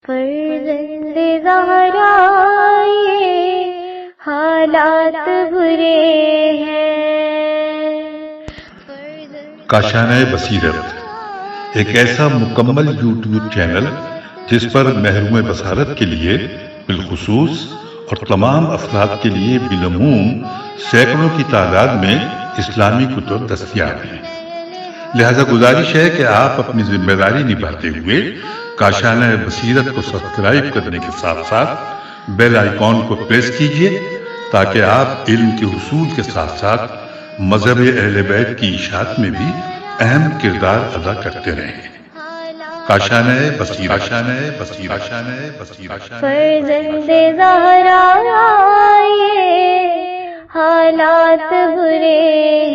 فرزند زہرا یہ حالات برے ہیں۔ کاشانۂ بصیرت ایک ایسا مکمل یوٹیوب چینل جس پر محروم بصارت کے لیے بالخصوص اور تمام افراد کے لیے بالعموم سینکڑوں کی تعداد میں اسلامی کتب دستیاب ہیں۔ لہذا گزارش ہے کہ آپ اپنی ذمہ داری نبھاتے ہوئے کاشانۂ بصیرت کو سبسکرائب کرنے کے ساتھ ساتھ بیل آئیکن کو پریس کیجیے تاکہ آپ علم کے حصول کے ساتھ ساتھ مذہب اہل بیت کی اشاعت میں بھی اہم کردار ادا کرتے رہیں۔ کاشانۂ بصیرت، کاشانۂ بصیرت، کاشانۂ بصیرت۔ فرزند زہرا یہ حالات برے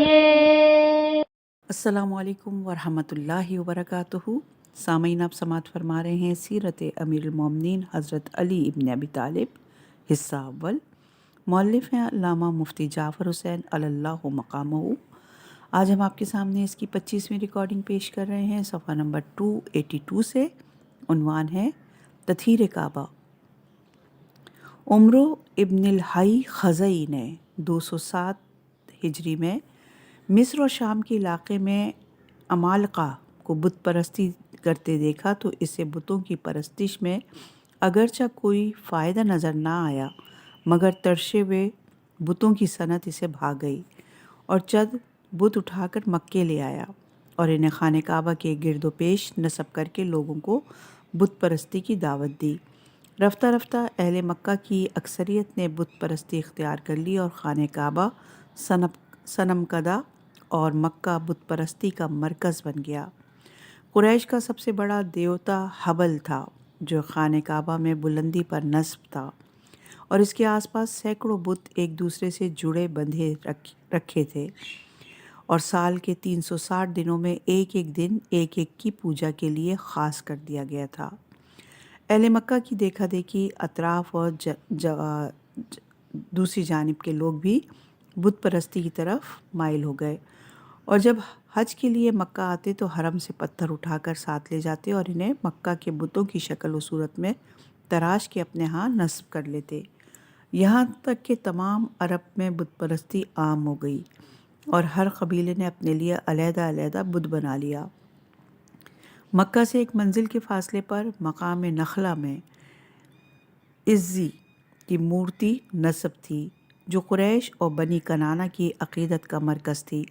ہیں۔ السلام علیکم ورحمۃ اللہ وبرکاتہ۔ سامعین، آپ سماعت فرما رہے ہیں سیرت امیر المومنین حضرت علی ابن ابی طالب، حصہ اول۔ مؤلف ہیں علامہ مفتی جعفر حسین علی اللہ مقامہ۔ آج ہم آپ کے سامنے اس کی 25ویں ریکارڈنگ پیش کر رہے ہیں، صفحہ نمبر 282 سے۔ عنوان ہے تطہیر کعبہ۔ عمرو ابن الحی خزعی نے 207 ہجری میں مصر اور شام کے علاقے میں عمالقہ کو بت پرستی کرتے دیکھا تو اسے بتوں کی پرستش میں اگرچہ کوئی فائدہ نظر نہ آیا، مگر ترشے ہوئے بتوں کی صنعت اسے بھا گئی اور چند بت اٹھا کر مکے لے آیا اور انہیں خانہ کعبہ کے گرد و پیش نصب کر کے لوگوں کو بت پرستی کی دعوت دی۔ رفتہ رفتہ اہل مکہ کی اکثریت نے بت پرستی اختیار کر لی اور خانہ کعبہ صنم کدہ اور مکہ بت پرستی کا مرکز بن گیا۔ قریش کا سب سے بڑا دیوتا حبل تھا جو خانہ کعبہ میں بلندی پر نصب تھا، اور اس کے آس پاس سینکڑوں بت ایک دوسرے سے جڑے بندھے رکھے تھے، اور سال کے 360 دنوں میں ایک ایک دن ایک ایک کی پوجا کے لیے خاص کر دیا گیا تھا۔ اہل مکہ کی دیکھا دیکھی اطراف اور دوسری جانب کے لوگ بھی بت پرستی کی طرف مائل ہو گئے، اور جب حج کے لیے مکہ آتے تو حرم سے پتھر اٹھا کر ساتھ لے جاتے اور انہیں مکہ کے بتوں کی شکل و صورت میں تراش کے اپنے ہاں نصب کر لیتے، یہاں تک کہ تمام عرب میں بت پرستی عام ہو گئی اور ہر قبیلے نے اپنے لیے علیحدہ علیحدہ بت بنا لیا۔ مکہ سے ایک منزل کے فاصلے پر مقام نخلہ میں عزی کی مورتی نصب تھی جو قریش اور بنی کنانہ کی عقیدت کا مرکز تھی۔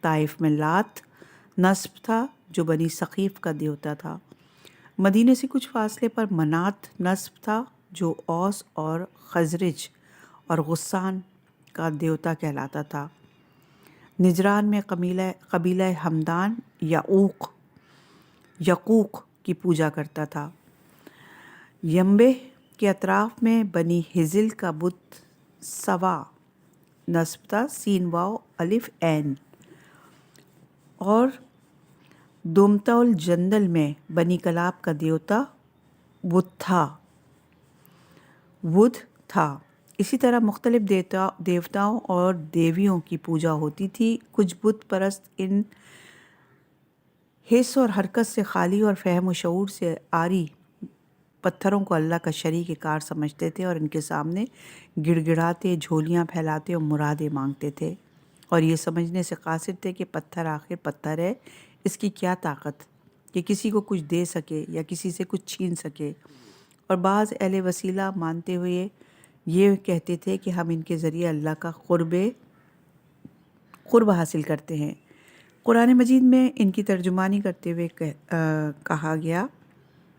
طائف میں لات نصب تھا جو بنی ثقیف کا دیوتا تھا۔ مدینے سے کچھ فاصلے پر منات نصب تھا جو اوس اور خزرج اور غسان کا دیوتا کہلاتا تھا۔ نجران میں قبیلہ ہمدان یقوق کی پوجا کرتا تھا۔ ینبع کے اطراف میں بنی ہزل کا بت سوا نصب تھا، سین واو الف عین، اور دومتا الجندل میں بنی کلاب کا دیوتا ودھ تھا۔ اسی طرح مختلف دیوتاؤں اور دیویوں کی پوجا ہوتی تھی۔ کچھ بت پرست ان حس اور حرکت سے خالی اور فہم و شعور سے عاری پتھروں کو اللہ کا شریک کار سمجھتے تھے اور ان کے سامنے گڑ گڑاتے، جھولیاں پھیلاتے اور مرادیں مانگتے تھے، اور یہ سمجھنے سے قاصر تھے کہ پتھر آخر پتھر ہے، اس کی کیا طاقت کہ کسی کو کچھ دے سکے یا کسی سے کچھ چھین سکے۔ اور بعض اہل وسیلہ مانتے ہوئے یہ کہتے تھے کہ ہم ان کے ذریعے اللہ کا قرب حاصل کرتے ہیں۔ قرآن مجید میں ان کی ترجمانی کرتے ہوئے کہا گیا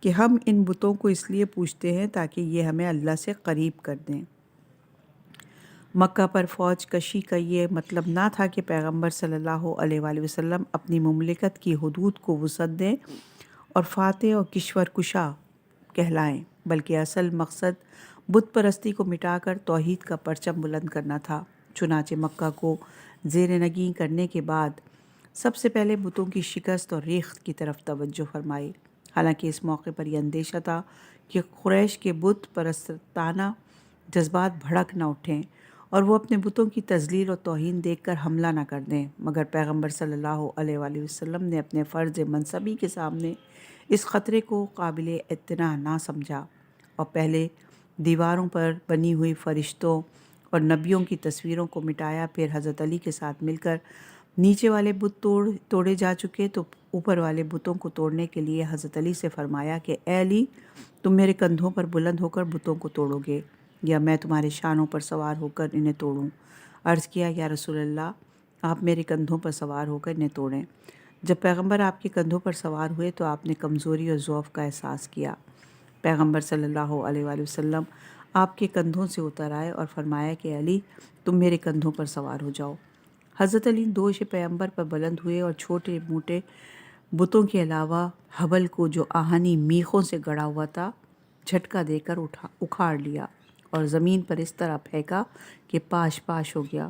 کہ ہم ان بتوں کو اس لیے پوجتے ہیں تاکہ یہ ہمیں اللہ سے قریب کر دیں۔ مکہ پر فوج کشی کا یہ مطلب نہ تھا کہ پیغمبر صلی اللہ علیہ وآلہ وسلم اپنی مملکت کی حدود کو وسعت دیں اور فاتح اور کشور کشا کہلائیں، بلکہ اصل مقصد بت پرستی کو مٹا کر توحید کا پرچم بلند کرنا تھا۔ چنانچہ مکہ کو زیر نگین کرنے کے بعد سب سے پہلے بتوں کی شکست اور ریخت کی طرف توجہ فرمائی، حالانکہ اس موقع پر یہ اندیشہ تھا کہ قریش کے بت پرستانہ جذبات بھڑک نہ اٹھیں اور وہ اپنے بتوں کی تذلیل اور توہین دیکھ کر حملہ نہ کر دیں، مگر پیغمبر صلی اللہ علیہ وآلہ وسلم نے اپنے فرض منصبی کے سامنے اس خطرے کو قابل اعتنا نہ سمجھا اور پہلے دیواروں پر بنی ہوئی فرشتوں اور نبیوں کی تصویروں کو مٹایا۔ پھر حضرت علی کے ساتھ مل کر نیچے والے بت توڑے جا چکے تو اوپر والے بتوں کو توڑنے کے لیے حضرت علی سے فرمایا کہ اے علی، تم میرے کندھوں پر بلند ہو کر بتوں کو توڑو گے یا میں تمہارے شانوں پر سوار ہو کر انہیں توڑوں؟ عرض کیا یا رسول اللہ، آپ میرے کندھوں پر سوار ہو کر انہیں توڑیں۔ جب پیغمبر آپ کے کندھوں پر سوار ہوئے تو آپ نے کمزوری اور ضعف کا احساس کیا۔ پیغمبر صلی اللہ علیہ وآلہ وسلم آپ کے کندھوں سے اتر آئے اور فرمایا کہ علی، تم میرے کندھوں پر سوار ہو جاؤ۔ حضرت علی دوش پیغمبر پر بلند ہوئے اور چھوٹے موٹے بتوں کے علاوہ حبل کو جو آہنی میخوں سے گڑا ہوا تھا جھٹکا دے کر اکھاڑ لیا اور زمین پر اس طرح پھینکا کہ پاش پاش ہو گیا۔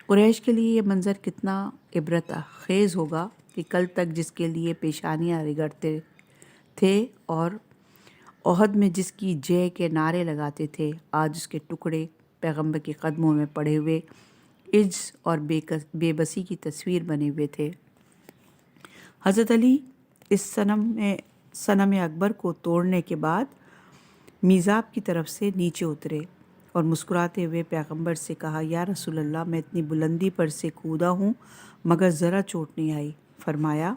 قریش کے لیے یہ منظر کتنا عبرت خیز ہوگا کہ کل تک جس کے لیے پیشانیاں رگڑتے تھے اور احد میں جس کی جے کے نعرے لگاتے تھے، آج اس کے ٹکڑے پیغمبر کے قدموں میں پڑے ہوئے عجز اور بے بسی کی تصویر بنے ہوئے تھے۔ حضرت علی اس صنم اکبر کو توڑنے کے بعد میزاب کی طرف سے نیچے اترے اور مسکراتے ہوئے پیغمبر سے کہا یا رسول اللہ، میں اتنی بلندی پر سے کودا ہوں مگر ذرا چوٹ نہیں آئی۔ فرمایا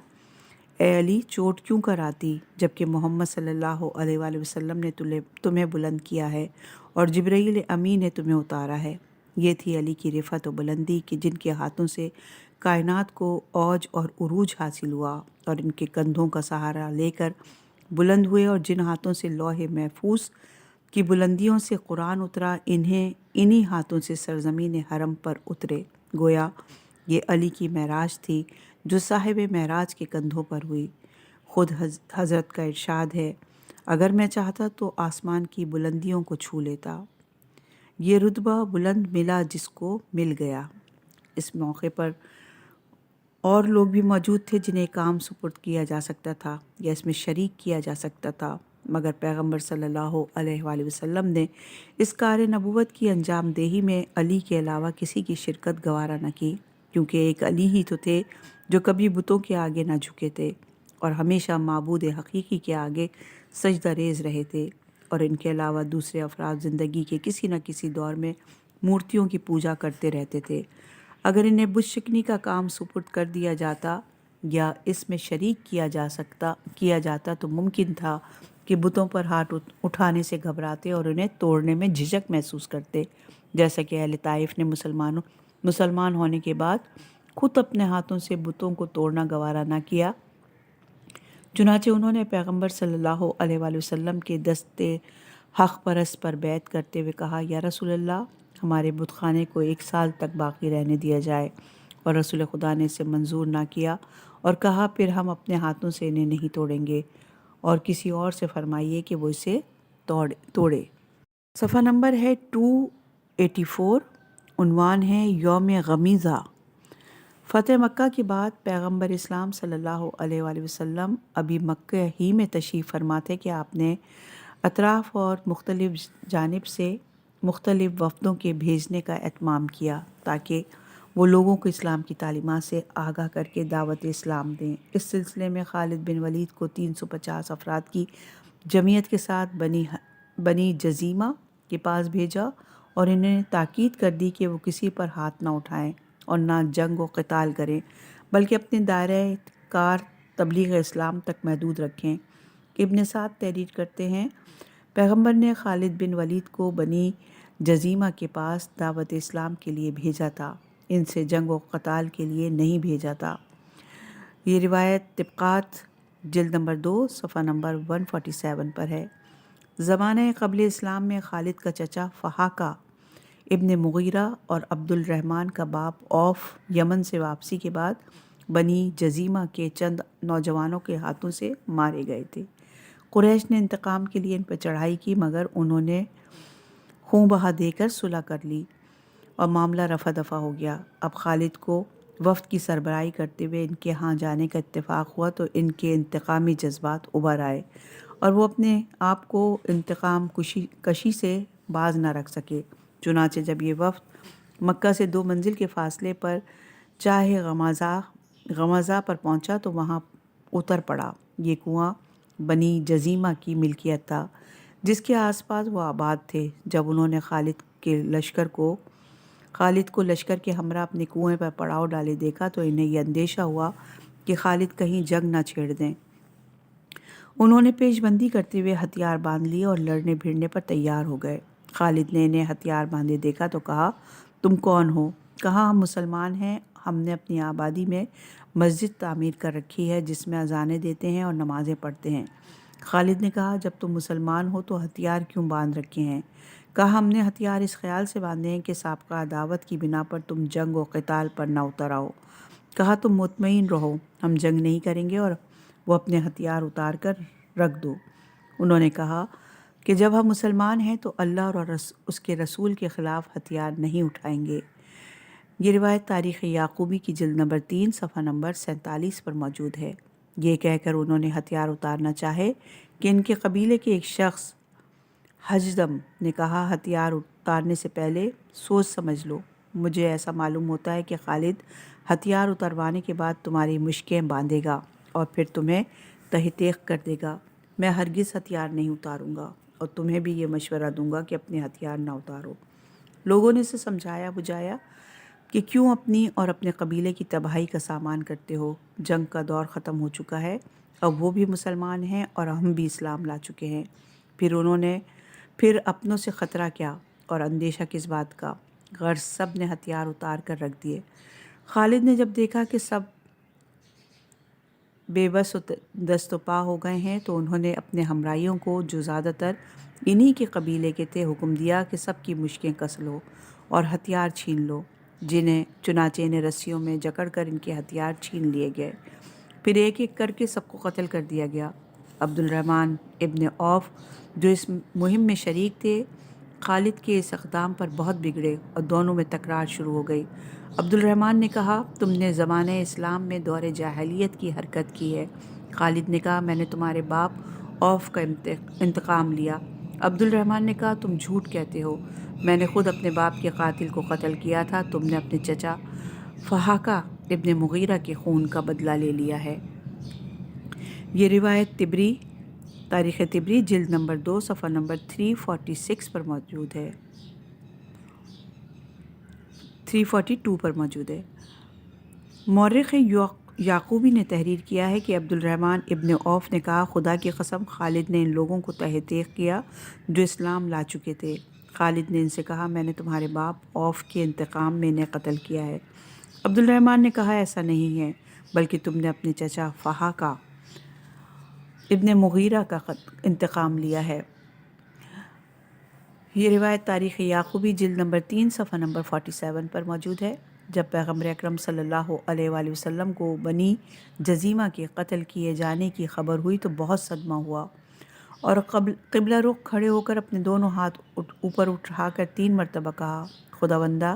اے علی، چوٹ کیوں کر آتی جبکہ محمد صلی اللہ علیہ وآلہ وسلم نے تمہیں بلند کیا ہے اور جبرائیل امین نے تمہیں اتارا ہے۔ یہ تھی علی کی رفعت و بلندی کہ جن کے ہاتھوں سے کائنات کو اوج اور عروج حاصل ہوا اور ان کے کندھوں کا سہارا لے کر بلند ہوئے، اور جن ہاتھوں سے لوح محفوظ کی بلندیوں سے قرآن اترا، انہی ہاتھوں سے سرزمین حرم پر اترے۔ گویا یہ علی کی معراج تھی جو صاحب معراج کے کندھوں پر ہوئی۔ خود حضرت کا ارشاد ہے، اگر میں چاہتا تو آسمان کی بلندیوں کو چھو لیتا۔ یہ رتبہ بلند ملا جس کو مل گیا۔ اس موقع پر اور لوگ بھی موجود تھے جنہیں کام سپرد کیا جا سکتا تھا یا اس میں شریک کیا جا سکتا تھا، مگر پیغمبر صلی اللہ علیہ وآلہ وسلم نے اس کار نبوت کی انجام دہی میں علی کے علاوہ کسی کی شرکت گوارا نہ کی، کیونکہ ایک علی ہی تو تھے جو کبھی بتوں کے آگے نہ جھکے تھے اور ہمیشہ معبود حقیقی کے آگے سجدہ ریز رہے تھے، اور ان کے علاوہ دوسرے افراد زندگی کے کسی نہ کسی دور میں مورتیوں کی پوجا کرتے رہتے تھے۔ اگر انہیں بت شکنی کا کام سپرد کر دیا جاتا یا اس میں شریک کیا جاتا تو ممکن تھا کہ بتوں پر ہاتھ اٹھانے سے گھبراتے اور انہیں توڑنے میں جھجک محسوس کرتے، جیسا کہ اہل طائف نے مسلمان ہونے کے بعد خود اپنے ہاتھوں سے بتوں کو توڑنا گوارا نہ کیا۔ چنانچہ انہوں نے پیغمبر صلی اللہ علیہ وآلہ وسلم کے دستے حق پرست پر بیعت کرتے ہوئے کہا یا رسول اللہ، ہمارے بت خانے کو 1 سال تک باقی رہنے دیا جائے، اور رسول خدا نے اسے منظور نہ کیا اور کہا پھر ہم اپنے ہاتھوں سے انہیں نہیں توڑیں گے، اور کسی اور سے فرمائیے کہ وہ اسے توڑے۔ صفحہ نمبر ہے 284، عنوان ہے یوم غمیزہ۔ فتح مکہ کے بعد پیغمبر اسلام صلی اللہ علیہ وآلہ وسلم ابھی مکہ ہی میں تشریف فرما تھے کہ آپ نے اطراف اور مختلف جانب سے مختلف وفدوں کے بھیجنے کا اہتمام کیا تاکہ وہ لوگوں کو اسلام کی تعلیمات سے آگاہ کر کے دعوت اسلام دیں۔ اس سلسلے میں خالد بن ولید کو 350 افراد کی جمعیت کے ساتھ بنی جزیمہ کے پاس بھیجا اور انہیں تاکید کر دی کہ وہ کسی پر ہاتھ نہ اٹھائیں اور نہ جنگ و قتال کریں، بلکہ اپنے دائرۂ کار تبلیغ اسلام تک محدود رکھیں۔ ابن سعد تحریر کرتے ہیں، پیغمبر نے خالد بن ولید کو بنی جزیمہ کے پاس دعوت اسلام کے لیے بھیجا تھا، ان سے جنگ و قتال کے لیے نہیں بھیجا تھا۔ یہ روایت طبقات جلد نمبر 2 صفحہ نمبر 147 پر ہے۔ زمانہ قبل اسلام میں خالد کا چچا فحاقہ ابن مغیرہ اور عبد الرحمن کا باپ اوف یمن سے واپسی کے بعد بنی جزیمہ کے چند نوجوانوں کے ہاتھوں سے مارے گئے تھے۔ قریش نے انتقام کے لیے ان پر چڑھائی کی، مگر انہوں نے خون بہا دے کر صلح کر لی اور معاملہ رفع دفع ہو گیا۔ اب خالد کو وفد کی سربراہی کرتے ہوئے ان کے ہاں جانے کا اتفاق ہوا تو ان کے انتقامی جذبات ابھر آئے اور وہ اپنے آپ کو انتقام کشی سے باز نہ رکھ سکے۔ چنانچہ جب یہ وفد مکہ سے 2 منزل کے فاصلے پر چاہ غمازہ پر پہنچا تو وہاں اتر پڑا۔ یہ کنواں بنی جزیمہ کی ملکیت تھا، جس کے آس پاس وہ آباد تھے۔ جب انہوں نے خالد کو لشکر کے ہمراہ اپنے کنویں پر پڑاؤ ڈالے دیکھا تو انہیں یہ اندیشہ ہوا کہ خالد کہیں جنگ نہ چھیڑ دیں۔ انہوں نے پیش بندی کرتے ہوئے ہتھیار باندھ لیے اور لڑنے بھیڑنے پر تیار ہو گئے۔ خالد نے انہیں ہتھیار باندھے دیکھا تو کہا، تم کون ہو؟ کہا، ہم مسلمان ہیں، ہم نے اپنی آبادی میں مسجد تعمیر کر رکھی ہے جس میں اذانیں دیتے ہیں اور نمازیں پڑھتے ہیں۔ خالد نے کہا، جب تم مسلمان ہو تو ہتھیار کیوں باندھ رکھے ہیں؟ کہا، ہم نے ہتھیار اس خیال سے باندھے ہیں کہ سابقہ عداوت کی بنا پر تم جنگ و قتال پر نہ اتر آؤ۔ کہا، تم مطمئن رہو، ہم جنگ نہیں کریں گے اور وہ اپنے ہتھیار اتار کر رکھ دو۔ انہوں نے کہا کہ جب ہم مسلمان ہیں تو اللہ اور اس کے رسول کے خلاف ہتھیار نہیں اٹھائیں گے۔ یہ روایت تاریخ یعقوبی کی جلد نمبر 3 صفحہ نمبر 47 پر موجود ہے۔ یہ کہہ کر انہوں نے ہتھیار اتارنا چاہے کہ ان کے قبیلے کے ایک شخص حجدم نے کہا، ہتھیار اتارنے سے پہلے سوچ سمجھ لو۔ مجھے ایسا معلوم ہوتا ہے کہ خالد ہتھیار اتروانے کے بعد تمہاری مشکیں باندھے گا اور پھر تمہیں تہ تیغ کر دے گا۔ میں ہرگز ہتھیار نہیں اتاروں گا اور تمہیں بھی یہ مشورہ دوں گا کہ اپنے ہتھیار نہ اتارو۔ لوگوں نے اسے سمجھایا بجھایا کہ کیوں اپنی اور اپنے قبیلے کی تباہی کا سامان کرتے ہو؟ جنگ کا دور ختم ہو چکا ہے، اب وہ بھی مسلمان ہیں اور ہم بھی اسلام لا چکے ہیں، پھر اپنوں سے خطرہ کیا اور اندیشہ کس بات کا؟ غرض سب نے ہتھیار اتار کر رکھ دیے۔ خالد نے جب دیکھا کہ سب بے بس و دست و پا ہو گئے ہیں تو انہوں نے اپنے ہمراہیوں کو، جو زیادہ تر انہی کے قبیلے کے تھے، حکم دیا کہ سب کی مشکیں کس لو اور ہتھیار چھین لو۔ چنانچہ انہیں رسیوں میں جکڑ کر ان کے ہتھیار چھین لیے گئے، پھر ایک ایک کر کے سب کو قتل کر دیا گیا۔ عبد الرحمن ابن عوف جو اس مہم میں شریک تھے، خالد کے اس اقدام پر بہت بگڑے اور دونوں میں تکرار شروع ہو گئی۔ عبد الرحمن نے کہا، تم نے زمانہ اسلام میں دور جاہلیت کی حرکت کی ہے۔ خالد نے کہا، میں نے تمہارے باپ عوف کا انتقام لیا۔ عبد الرحمن نے کہا، تم جھوٹ کہتے ہو، میں نے خود اپنے باپ کے قاتل کو قتل کیا تھا، تم نے اپنے چچا فحاکہ ابن مغیرہ کے خون کا بدلہ لے لیا ہے۔ یہ روایت تاریخ طبری جلد نمبر 2 صفحہ نمبر 346 پر موجود ہے، 342 پر موجود ہے۔ مورخ یعقوبی نے تحریر کیا ہے کہ عبد الرحمن ابن عوف نے کہا، خدا کی قسم خالد نے ان لوگوں کو تہ تیغ کیا جو اسلام لا چکے تھے۔ خالد نے ان سے کہا، میں نے تمہارے باپ عوف کے انتقام میں انہیں قتل کیا ہے۔ عبد الرحمن نے کہا، ایسا نہیں ہے، بلکہ تم نے اپنے چچا فحاکہ ابن مغیرہ کا انتقام لیا ہے۔ یہ روایت تاریخ یعقوبی جلد نمبر 3 صفحہ نمبر 47 پر موجود ہے۔ جب پیغمبر اکرم صلی اللہ علیہ وآلہ وسلم کو بنی جزیمہ کے قتل کیے جانے کی خبر ہوئی تو بہت صدمہ ہوا اور قبلہ رخ کھڑے ہو کر اپنے دونوں ہاتھ اوپر اٹھا کر 3 مرتبہ کہا، خداوندہ،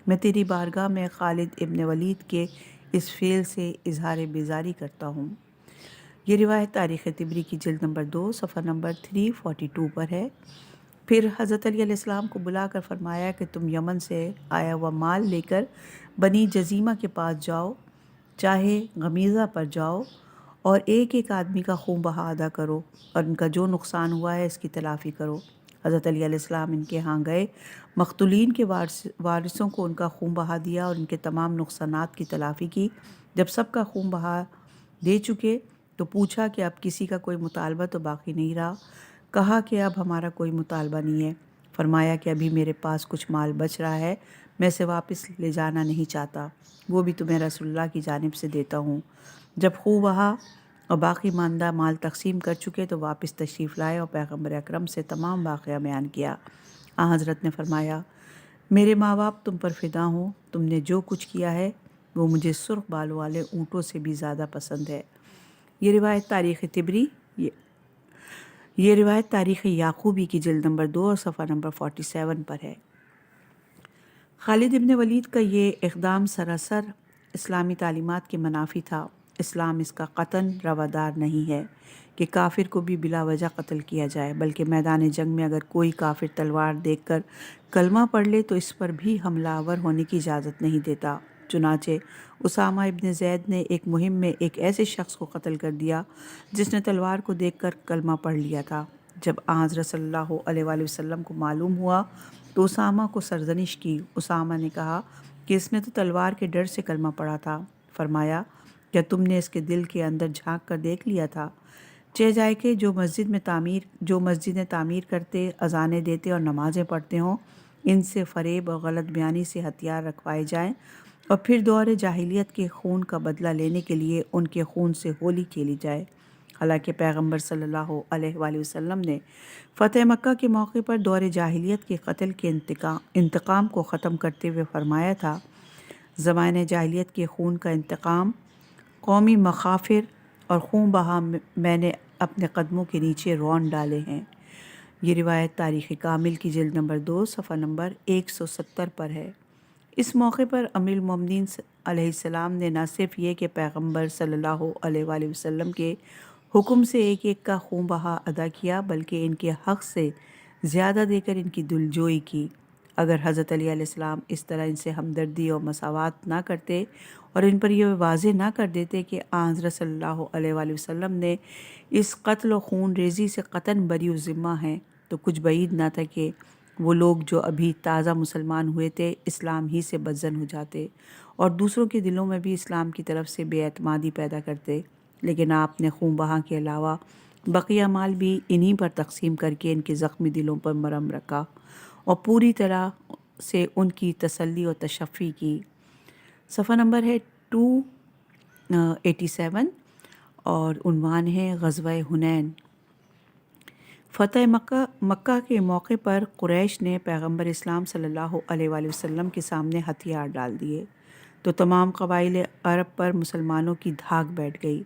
میں تیری بارگاہ میں خالد ابن ولید کے اس فعل سے اظہار بیزاری کرتا ہوں۔ یہ روایت تاریخ طبری کی جلد نمبر 2 صفحہ نمبر 342 پر ہے۔ پھر حضرت علی علیہ السلام کو بلا کر فرمایا کہ تم یمن سے آیا ہوا مال لے کر بنی جزیمہ کے پاس جاؤ، چاہے غمیزہ پر جاؤ، اور ایک ایک آدمی کا خون بہا ادا کرو اور ان کا جو نقصان ہوا ہے اس کی تلافی کرو۔ حضرت علی علیہ السلام ان کے ہاں گئے، مقتولین کے وارثوں کو ان کا خون بہا دیا اور ان کے تمام نقصانات کی تلافی کی۔ جب سب کا خون بہا دے چکے تو پوچھا کہ اب کسی کا کوئی مطالبہ تو باقی نہیں رہا؟ کہا کہ اب ہمارا کوئی مطالبہ نہیں ہے۔ فرمایا کہ ابھی میرے پاس کچھ مال بچ رہا ہے، میں اسے واپس لے جانا نہیں چاہتا، وہ بھی تمہیں رسول اللہ کی جانب سے دیتا ہوں۔ جب خون بہا اور باقی ماندہ مال تقسیم کر چکے تو واپس تشریف لائے اور پیغمبر اکرم سے تمام واقعہ بیان کیا۔ حضرت نے فرمایا، میرے ماں باپ تم پر فدا ہوں، تم نے جو کچھ کیا ہے وہ مجھے سرخ بالوں والے اونٹوں سے بھی زیادہ پسند ہے۔ یہ روایت تاریخ یعقوبی کی جلد نمبر 2 اور صفحہ نمبر 47 پر ہے۔ خالد ابن ولید کا یہ اقدام سراسر اسلامی تعلیمات کے منافی تھا۔ اسلام اس کا قطعاً روادار نہیں ہے کہ کافر کو بھی بلا وجہ قتل کیا جائے، بلکہ میدان جنگ میں اگر کوئی کافر تلوار دیکھ کر کلمہ پڑھ لے تو اس پر بھی حملہ آور ہونے کی اجازت نہیں دیتا۔ چنانچہ اسامہ ابن زید نے ایک مہم میں ایک ایسے شخص کو قتل کر دیا جس نے تلوار کو دیکھ کر کلمہ پڑھ لیا تھا۔ جب حضرت صلی اللہ علیہ وآلہ وسلم کو معلوم ہوا تو اسامہ کو سرزنش کی۔ اسامہ نے کہا کہ اس نے تو تلوار کے ڈر سے کلمہ پڑھا تھا۔ فرمایا کیا تم نے اس کے دل کے اندر جھانک کر دیکھ لیا تھا؟ چہ جائے کہ جو مسجدیں تعمیر کرتے، اذانیں دیتے اور نمازیں پڑھتے ہوں، ان سے فریب اور غلط بیانی سے ہتھیار رکھوائے جائیں اور پھر دور جاہلیت کے خون کا بدلہ لینے کے لیے ان کے خون سے ہولی کھیلی جائے۔ حالانکہ پیغمبر صلی اللہ علیہ وآلہ وسلم نے فتح مکہ کے موقع پر دور جاہلیت کے قتل کے انتقام کو ختم کرتے ہوئے فرمایا تھا، زمانۂ جاہلیت کے خون کا انتقام، قومی مخافر اور خون بہا میں نے اپنے قدموں کے نیچے رون ڈالے ہیں۔ یہ روایت تاریخ کامل کی جلد نمبر 2 صفحہ نمبر 170 پر ہے۔ اس موقع پر امیر المومنین علیہ السلام نے نہ صرف یہ کہ پیغمبر صلی اللہ علیہ وآلہ وسلم کے حکم سے ایک ایک کا خون بہا ادا کیا، بلکہ ان کے حق سے زیادہ دے کر ان کی دلجوئی کی۔ اگر حضرت علی علیہ السلام اس طرح ان سے ہمدردی اور مساوات نہ کرتے اور ان پر یہ واضح نہ کر دیتے کہ حضرت صلی اللہ علیہ وآلہ وسلم نے اس قتل و خون ریزی سے قطعاً بری و ذمہ ہیں، تو کچھ بعید نہ تھا کہ وہ لوگ جو ابھی تازہ مسلمان ہوئے تھے اسلام ہی سے بدظن ہو جاتے اور دوسروں کے دلوں میں بھی اسلام کی طرف سے بے اعتمادی پیدا کرتے۔ لیکن آپ نے خون بہا کے علاوہ بقیہ مال بھی انہی پر تقسیم کر کے ان کے زخمی دلوں پر مرہم رکھا اور پوری طرح سے ان کی تسلی اور تشفی کی۔ صفحہ نمبر ہے 287 اور عنوان ہے غزوہ حنین۔ فتح مکہ کے موقع پر قریش نے پیغمبر اسلام صلی اللہ علیہ وآلہ وسلم کے سامنے ہتھیار ڈال دیے تو تمام قبائل عرب پر مسلمانوں کی دھاک بیٹھ گئی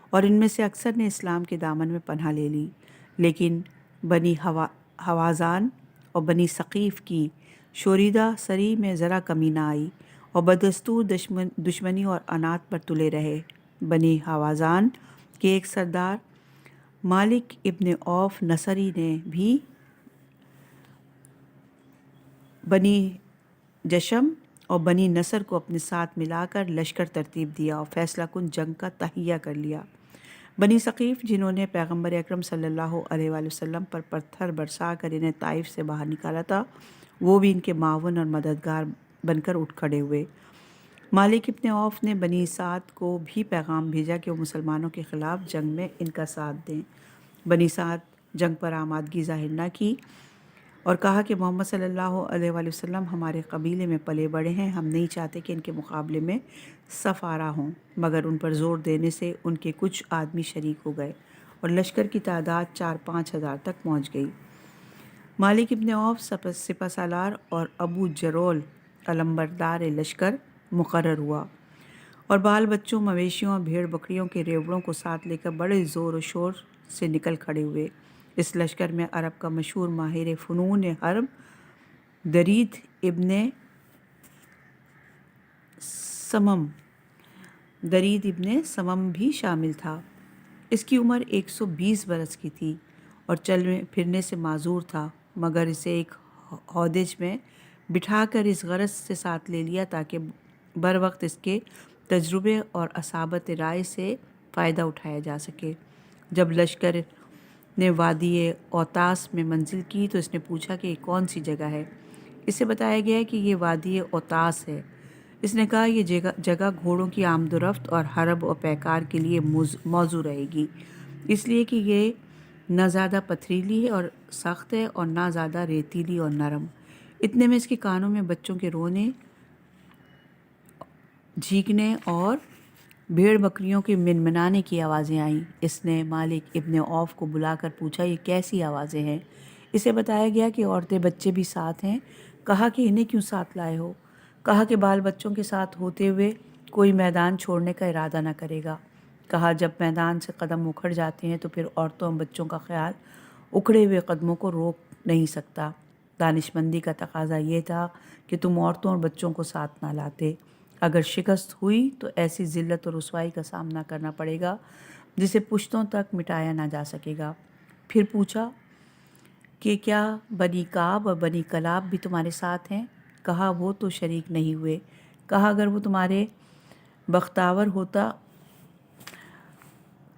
اور ان میں سے اکثر نے اسلام کے دامن میں پناہ لے لی، لیکن بنی حوازان اور بنی ثقیف کی شوریدہ سری میں ذرا کمی نہ آئی اور بدستور دشمنی اور عناد پر تلے رہے۔ بنی حوازان کے ایک سردار مالک ابن عوف نصری نے بھی بنی جشم اور بنی نصر کو اپنے ساتھ ملا کر لشکر ترتیب دیا اور فیصلہ کن جنگ کا تہیہ کر لیا۔ بنی ثقیف جنہوں نے پیغمبر اکرم صلی اللہ علیہ وآلہ وسلم پر پتھر برسا کر انہیں طائف سے باہر نکالا تھا، وہ بھی ان کے معاون اور مددگار بن کر اٹھ کھڑے ہوئے۔ مالک ابن عوف نے بنی سعد کو بھی پیغام بھیجا کہ وہ مسلمانوں کے خلاف جنگ میں ان کا ساتھ دیں۔ بنی سعد جنگ پر آمادگی ظاہر نہ کی اور کہا کہ محمد صلی اللہ علیہ وآلہ وسلم ہمارے قبیلے میں پلے بڑے ہیں، ہم نہیں چاہتے کہ ان کے مقابلے میں صف آرا ہوں، مگر ان پر زور دینے سے ان کے کچھ آدمی شریک ہو گئے اور لشکر کی تعداد 4-5 ہزار تک پہنچ گئی۔ مالک ابن عوف سپہ سالار اور ابو جرول علمبردار لشکر مقرر ہوا اور بال بچوں، مویشیوں اور بھیڑ بکریوں کے ریوڑوں کو ساتھ لے کر بڑے زور و شور سے نکل کھڑے ہوئے۔ اس لشکر میں عرب کا مشہور ماہر فنون حرب درید ابن سمم بھی شامل تھا۔ اس کی عمر 120 برس کی تھی اور چلنے پھرنے سے معذور تھا، مگر اسے ایک ہودج میں بٹھا کر اس غرض سے ساتھ لے لیا تاکہ بر وقت اس کے تجربے اور اصابت رائے سے فائدہ اٹھایا جا سکے۔ جب لشکر نے وادی اوتاس میں منزل کی تو اس نے پوچھا کہ یہ کون سی جگہ ہے۔ اسے بتایا گیا کہ یہ وادی اوتاس ہے۔ اس نے کہا یہ جگہ گھوڑوں کی آمد و رفت اور حرب و پیکار کے لیے موزوں رہے گی، اس لیے کہ یہ نہ زیادہ پتھریلی اور سخت ہے اور نہ زیادہ ریتیلی اور نرم۔ اتنے میں اس کے کانوں میں بچوں کے رونے، جھینکنے اور بھیڑ بکریوں کے منمنانے کی آوازیں آئیں۔ اس نے مالک ابن عوف کو بلا کر پوچھا یہ کیسی آوازیں ہیں؟ اسے بتایا گیا کہ عورتیں بچے بھی ساتھ ہیں۔ کہا کہ انہیں کیوں ساتھ لائے ہو؟ کہا کہ بال بچوں کے ساتھ ہوتے ہوئے کوئی میدان چھوڑنے کا ارادہ نہ کرے گا۔ کہا جب میدان سے قدم اکھڑ جاتے ہیں تو پھر عورتوں اور بچوں کا خیال اکھڑے ہوئے قدموں کو روک نہیں سکتا۔ دانش مندی کا تقاضا یہ تھا کہ تم عورتوں اور بچوں کو ساتھ نہ لاتے۔ اگر شکست ہوئی تو ایسی ذلت اور رسوائی کا سامنا کرنا پڑے گا جسے پشتوں تک مٹایا نہ جا سکے گا۔ پھر پوچھا کہ کیا بنی کعب اور بنی کلاب بھی تمہارے ساتھ ہیں؟ کہا وہ تو شریک نہیں ہوئے۔ کہا اگر وہ تمہارے بختاور ہوتا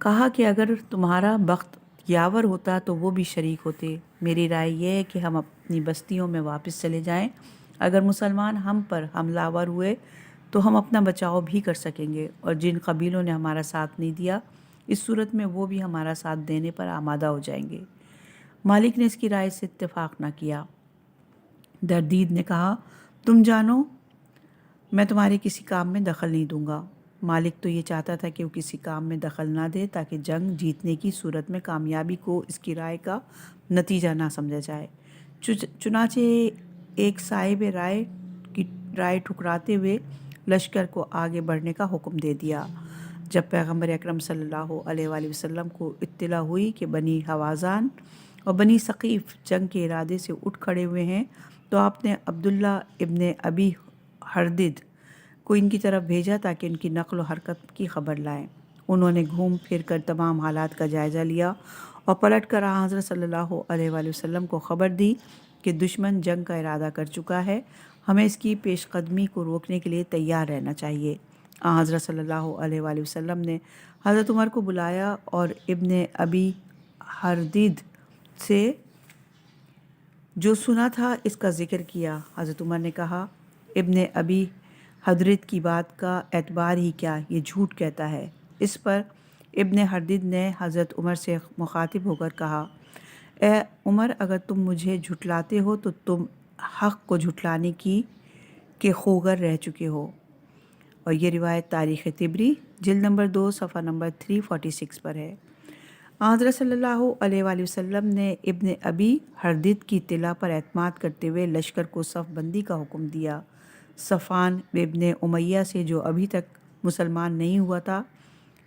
کہا کہ اگر تمہارا بخت یاور ہوتا تو وہ بھی شریک ہوتے۔ میری رائے یہ ہے کہ ہم اپنی بستیوں میں واپس چلے جائیں۔ اگر مسلمان ہم پر حملہ آور ہوئے تو ہم اپنا بچاؤ بھی کر سکیں گے، اور جن قبیلوں نے ہمارا ساتھ نہیں دیا اس صورت میں وہ بھی ہمارا ساتھ دینے پر آمادہ ہو جائیں گے۔ مالک نے اس کی رائے سے اتفاق نہ کیا۔ دردید نے کہا تم جانو میں تمہارے کسی کام میں دخل نہیں دوں گا۔ مالک تو یہ چاہتا تھا کہ وہ کسی کام میں دخل نہ دے تاکہ جنگ جیتنے کی صورت میں کامیابی کو اس کی رائے کا نتیجہ نہ سمجھا جائے۔ چنانچہ ایک صاحب رائے کی رائے ٹھکراتے ہوئے لشکر کو آگے بڑھنے کا حکم دے دیا۔ جب پیغمبر اکرم صلی اللہ علیہ وآلہ وسلم کو اطلاع ہوئی کہ بنی حوازن اور بنی ثقیف جنگ کے ارادے سے اٹھ کھڑے ہوئے ہیں تو آپ نے عبداللہ ابن ابی حردد کو ان کی طرف بھیجا تاکہ ان کی نقل و حرکت کی خبر لائیں۔ انہوں نے گھوم پھر کر تمام حالات کا جائزہ لیا اور پلٹ کر حضرت صلی اللہ علیہ وآلہ وسلم کو خبر دی کہ دشمن جنگ کا ارادہ کر چکا ہے، ہمیں اس کی پیش قدمی کو روکنے کے لیے تیار رہنا چاہیے۔ حضرت صلی اللہ علیہ وآلہ وسلم نے حضرت عمر کو بلایا اور ابن ابی حردد سے جو سنا تھا اس کا ذکر کیا۔ حضرت عمر نے کہا ابن ابی حردد کی بات کا اعتبار ہی کیا، یہ جھوٹ کہتا ہے۔ اس پر ابن حردد نے حضرت عمر سے مخاطب ہو کر کہا اے عمر اگر تم مجھے جھٹلاتے ہو تو تم حق کو جھٹلانے کی کے خوگر رہ چکے ہو۔ اور یہ روایت تاریخ طبری جلد نمبر 2 صفحہ نمبر 346 پر ہے۔ حضرت صلی اللہ علیہ وآلہ وسلم نے ابن ابی حردد کی اطلاع پر اعتماد کرتے ہوئے لشکر کو صف بندی کا حکم دیا۔ صفوان ابن امیہ سے جو ابھی تک مسلمان نہیں ہوا تھا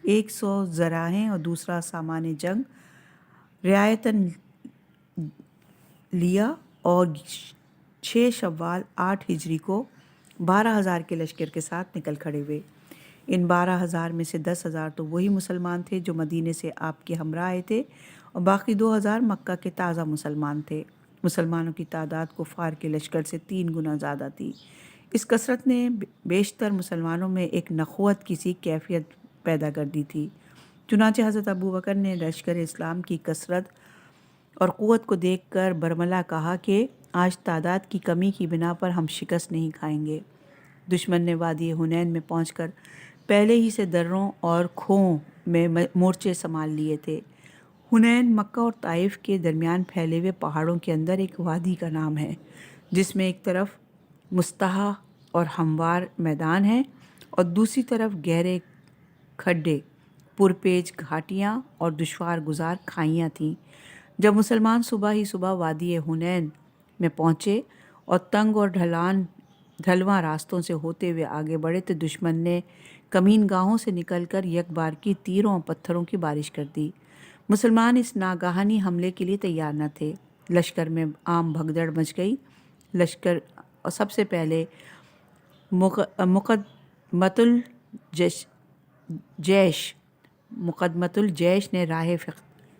100 ذرائع اور دوسرا سامان جنگ رعایتاً لیا اور 6 شوال 8 ہجری کو 12,000 کے لشکر کے ساتھ نکل کھڑے ہوئے۔ ان 12,000 میں سے 10,000 تو وہی مسلمان تھے جو مدینے سے آپ کے ہمراہ آئے تھے، اور باقی 2,000 مکہ کے تازہ مسلمان تھے۔ مسلمانوں کی تعداد کفار کے لشکر سے 3 گنا زیادہ تھی۔ اس کثرت نے بیشتر مسلمانوں میں ایک نخوت کی سی کیفیت پیدا کر دی تھی۔ چنانچہ حضرت ابو بکر نے لشکر اسلام کی کثرت اور قوت کو دیکھ کر برملا کہا کہ آج تعداد کی کمی کی بنا پر ہم شکست نہیں کھائیں گے۔ دشمن نے وادی حنین میں پہنچ کر پہلے ہی سے دروں اور کھوؤں میں مورچے سنبھال لیے تھے۔ حنین مکہ اور طائف کے درمیان پھیلے ہوئے پہاڑوں کے اندر ایک وادی کا نام ہے، جس میں ایک طرف مستحا اور ہموار میدان ہے اور دوسری طرف گہرے کھڈے، پرپیچ گھاٹیاں اور دشوار گزار کھائیاں تھیں۔ جب مسلمان صبح ہی صبح وادی حنین میں پہنچے اور تنگ اور ڈھلواں راستوں سے ہوتے ہوئے آگے بڑھے تو دشمن نے کمین گاہوں سے نکل کر یک بار کی تیروں اور پتھروں کی بارش کر دی۔ مسلمان اس ناگہانی حملے کے لیے تیار نہ تھے۔ لشکر میں عام بھگدڑ مچ گئی۔ لشکر سب سے پہلے مقدمۃ الجیش نے راہ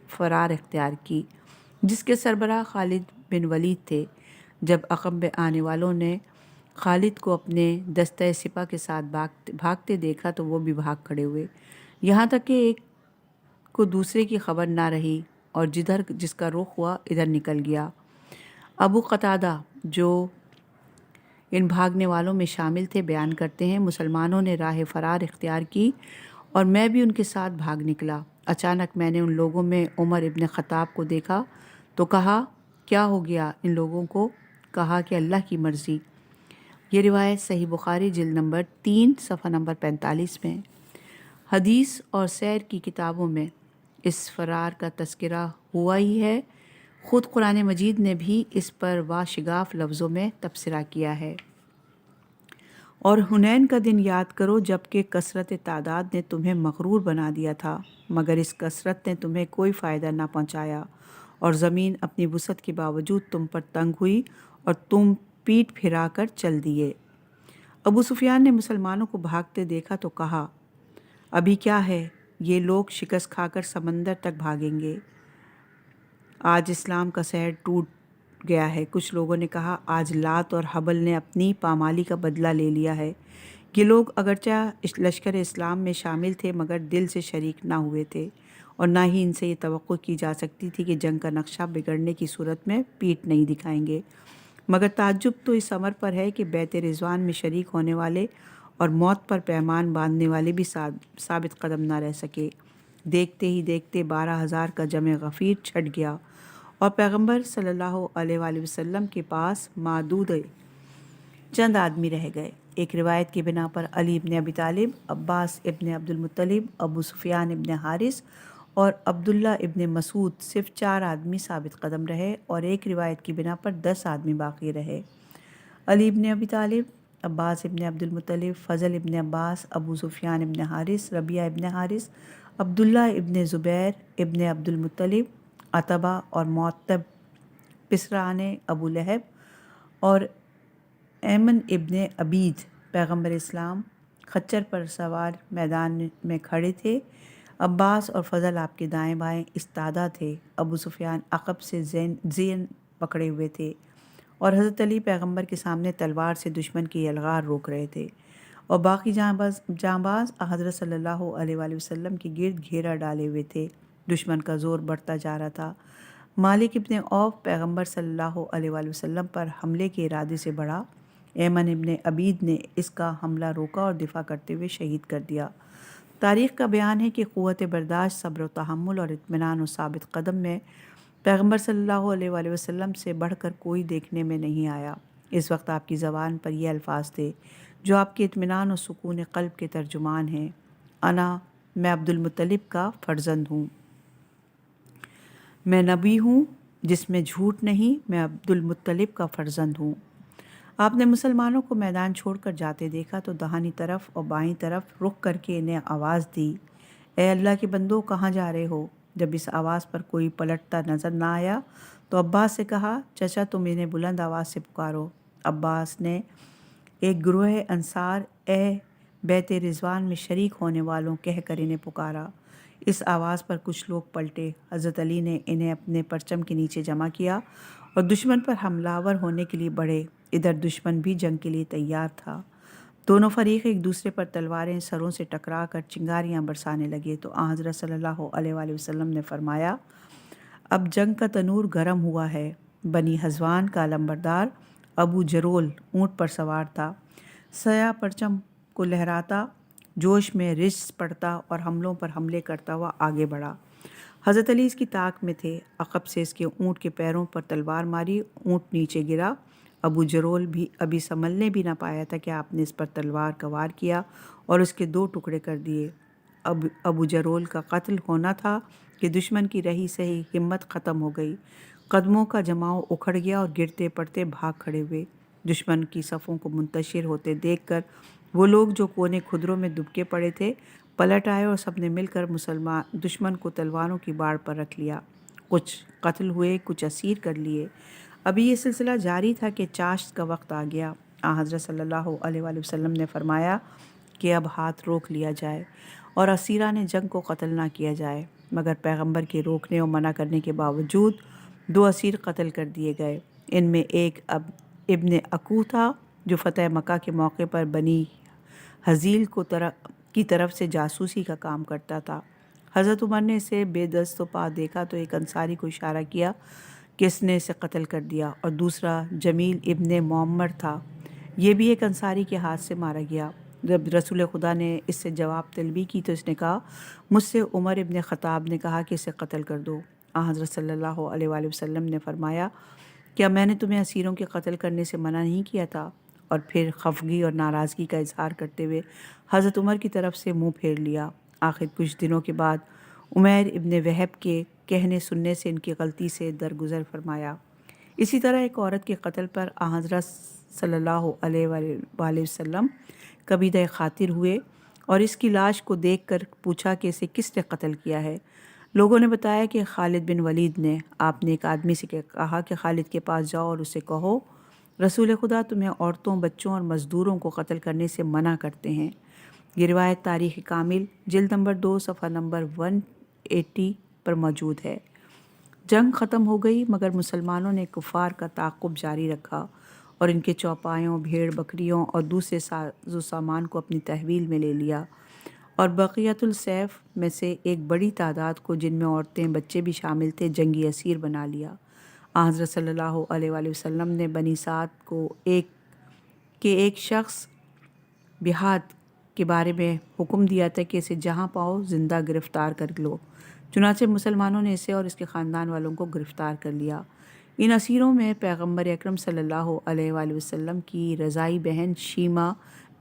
فرار اختیار کی، جس کے سربراہ خالد بن ولید تھے۔ جب عقب میں آنے والوں نے خالد کو اپنے دستہ سپاہ کے ساتھ بھاگتے دیکھا تو وہ بھی بھاگ کھڑے ہوئے، یہاں تک کہ ایک کو دوسرے کی خبر نہ رہی اور جس کا رخ ہوا ادھر نکل گیا۔ ابو قتادہ جو ان بھاگنے والوں میں شامل تھے بیان کرتے ہیں مسلمانوں نے راہ فرار اختیار کی اور میں بھی ان کے ساتھ بھاگ نکلا۔ اچانک میں نے ان لوگوں میں عمر ابن خطاب کو دیکھا تو کہا کیا ہو گیا ان لوگوں کو؟ کہا کہ اللہ کی مرضی۔ یہ روایت صحیح بخاری جلد نمبر 3 صفحہ نمبر 45 میں۔ حدیث اور سیر کی کتابوں میں اس فرار کا تذکرہ ہوا ہی ہے۔ خود قرآن مجید نے بھی اس پر واشگاف لفظوں میں تبصرہ کیا ہے۔ اور حنین کا دن یاد کرو جب کہ کثرت تعداد نے تمہیں مغرور بنا دیا تھا، مگر اس کثرت نے تمہیں کوئی فائدہ نہ پہنچایا، اور زمین اپنی وسعت کے باوجود تم پر تنگ ہوئی اور تم پیٹ پھرا کر چل دیے۔ ابو سفیان نے مسلمانوں کو بھاگتے دیکھا تو کہا ابھی کیا ہے، یہ لوگ شکست کھا کر سمندر تک بھاگیں گے۔ آج اسلام کا سحر ٹوٹ گیا ہے۔ کچھ لوگوں نے کہا آج لات اور حبل نے اپنی پامالی کا بدلہ لے لیا ہے۔ یہ لوگ اگرچہ لشکر اسلام میں شامل تھے مگر دل سے شریک نہ ہوئے تھے، اور نہ ہی ان سے یہ توقع کی جا سکتی تھی کہ جنگ کا نقشہ بگڑنے کی صورت میں پیٹھ نہیں دکھائیں گے۔ مگر تعجب تو اس امر پر ہے کہ بیت رضوان میں شریک ہونے والے اور موت پر پیمان باندھنے والے بھی ثابت قدم نہ رہ سکے۔ دیکھتے ہی دیکھتے 12,000 کا جمع غفیر چھٹ گیا اور پیغمبر صلی اللہ علیہ وآلہ وسلم کے پاس معدود چند آدمی رہ گئے۔ ایک روایت کی بنا پر علی ابن ابی طالب، عباس ابن عبد المطلب، ابو سفیان ابن حارث اور عبداللہ ابن مسعود صرف 4 آدمی ثابت قدم رہے، اور ایک روایت کی بنا پر 10 آدمی باقی رہے۔ علی ابن ابی طالب، عباس ابن عبد المطلب، فضل ابن عباس، ابو سفیان ابن حارث، ربیعہ ابن حارث، عبداللہ ابن زبیر ابن عبد المطلب، عتبہ اور معتب پسران ابو لہب اور ایمن ابن عبید پیغمبر اسلام خچر پر سوار میدان میں کھڑے تھے۔ عباس اور فضل آپ کے دائیں بائیں استادہ تھے۔ ابو سفیان عقب سے زین پکڑے ہوئے تھے، اور حضرت علی پیغمبر کے سامنے تلوار سے دشمن کی یلغار روک رہے تھے، اور باقی جانباز حضرت صلی اللہ علیہ وآلہ وسلم کے گرد گھیرا ڈالے ہوئے تھے۔ دشمن کا زور بڑھتا جا رہا تھا۔ مالک ابن عوف پیغمبر صلی اللہ علیہ وآلہ وسلم پر حملے کے ارادے سے بڑھا۔ ایمن ابن عبید نے اس کا حملہ روکا اور دفاع کرتے ہوئے شہید کر دیا۔ تاریخ کا بیان ہے کہ قوت برداشت، صبر و تحمل اور اطمینان و ثابت قدم میں پیغمبر صلی اللہ علیہ وآلہ وسلم سے بڑھ کر کوئی دیکھنے میں نہیں آیا۔ اس وقت آپ کی زبان پر یہ الفاظ تھے جو آپ کے اطمینان و سکون قلب کے ترجمان ہیں۔ میں عبد المطلب کا فرزند ہوں، میں نبی ہوں جس میں جھوٹ نہیں، میں عبد المطلب کا فرزند ہوں۔ آپ نے مسلمانوں کو میدان چھوڑ کر جاتے دیکھا تو داہنی طرف اور بائیں طرف رخ کر کے انہیں آواز دی، اے اللہ کے بندو، کہاں جا رہے ہو؟ جب اس آواز پر کوئی پلٹتا نظر نہ آیا تو عباس سے کہا، چچا تم انہیں بلند آواز سے پکارو۔ عباس نے ایک گروہ انصار اے بیت رضوان میں شریک ہونے والوں کہہ کر انہیں پکارا۔ اس آواز پر کچھ لوگ پلٹے۔ حضرت علی نے انہیں اپنے پرچم کے نیچے جمع کیا اور دشمن پر حملہ آور ہونے کے لیے بڑھے۔ ادھر دشمن بھی جنگ کے لیے تیار تھا۔ دونوں فریق ایک دوسرے پر تلواریں سروں سے ٹکرا کر چنگاریاں برسانے لگے تو حضرت صلی اللہ علیہ وآلہ وسلم نے فرمایا، اب جنگ کا تنور گرم ہوا ہے۔ بنی حزوان کا علمبردار ابو جرول اونٹ پر سوار تھا، سیاہ پرچم کو لہراتا، جوش میں رجز پڑتا اور حملوں پر حملے کرتا ہوا آگے بڑھا۔ حضرت علی اس کی طاق میں تھے۔ عقب سے اس کے اونٹ کے پیروں پر تلوار ماری، اونٹ نیچے گرا۔ ابو جرول بھی ابھی سنبھلنے بھی نہ پایا تھا کہ آپ نے اس پر تلوار کا وار کیا اور اس کے 2 ٹکڑے کر دیے۔ ابو جرول کا قتل ہونا تھا کہ دشمن کی رہی سہی ہمت ختم ہو گئی۔ قدموں کا جماؤ اکھڑ گیا اور گرتے پڑتے بھاگ کھڑے ہوئے۔ دشمن کی صفوں کو منتشر ہوتے دیکھ کر وہ لوگ جو کونے کھدروں میں دبکے پڑے تھے پلٹ آئے اور سب نے مل کر دشمن کو تلواروں کی باڑ پر رکھ لیا۔ کچھ قتل ہوئے، کچھ اسیر کر لیے۔ ابھی یہ سلسلہ جاری تھا کہ چاشت کا وقت آ گیا۔ حضرت صلی اللہ علیہ وآلہ وسلم نے فرمایا کہ اب ہاتھ روک لیا جائے اور اسیران جنگ کو قتل نہ کیا جائے، مگر پیغمبر کے روکنے اور منع کرنے کے باوجود 2 اسیر قتل کر دیے گئے۔ ان میں ایک ابن اکو تھا جو فتح مکہ کے موقع پر بنی حزیل کی طرف سے جاسوسی کا کام کرتا تھا۔ حضرت عمر نے اسے بے دست و پا دیکھا تو ایک انصاری کو اشارہ کیا کہ اس نے اسے قتل کر دیا، اور دوسرا جمیل ابن معمر تھا، یہ بھی ایک انصاری کے ہاتھ سے مارا گیا۔ جب رسول خدا نے اس سے جواب طلبی کی تو اس نے کہا، مجھ سے عمر ابن خطاب نے کہا کہ اسے قتل کر دو۔ حضرت صلی اللہ علیہ وآلہ وسلم نے فرمایا، کیا میں نے تمہیں اسیروں کے قتل کرنے سے منع نہیں کیا تھا؟ اور پھر خفگی اور ناراضگی کا اظہار کرتے ہوئے حضرت عمر کی طرف سے منہ پھیر لیا۔ آخر کچھ دنوں کے بعد عمیر ابن وہب کے کہنے سننے سے ان کی غلطی سے درگزر فرمایا۔ اسی طرح ایک عورت کے قتل پر حضرت صلی اللہ علیہ وآلہ وسلم قبیدہ خاطر ہوئے اور اس کی لاش کو دیکھ کر پوچھا کہ اسے کس نے قتل کیا ہے۔ لوگوں نے بتایا کہ خالد بن ولید نے۔ آپ نے ایک آدمی سے کہا کہ خالد کے پاس جاؤ اور اسے کہو، رسول خدا تمہیں عورتوں، بچوں اور مزدوروں کو قتل کرنے سے منع کرتے ہیں۔ یہ روایت تاریخ کامل جلد نمبر 2 صفحہ نمبر 180 پر موجود ہے۔ جنگ ختم ہو گئی مگر مسلمانوں نے کفار کا تعاقب جاری رکھا اور ان کے چوپایوں، بھیڑ بکریوں اور دوسرے ساز و سامان کو اپنی تحویل میں لے لیا، اور بقیت السیف میں سے ایک بڑی تعداد کو، جن میں عورتیں بچے بھی شامل تھے، جنگی اسیر بنا لیا۔ حضرت صلی اللہ علیہ وآلہ وسلم نے بنی سعد کو ایک شخص بہاد کے بارے میں حکم دیا تھا کہ اسے جہاں پاؤ زندہ گرفتار کر لو۔ چنانچہ مسلمانوں نے اسے اور اس کے خاندان والوں کو گرفتار کر لیا۔ ان اسیروں میں پیغمبر اکرم صلی اللہ علیہ وآلہ وسلم کی رضائی بہن شیمہ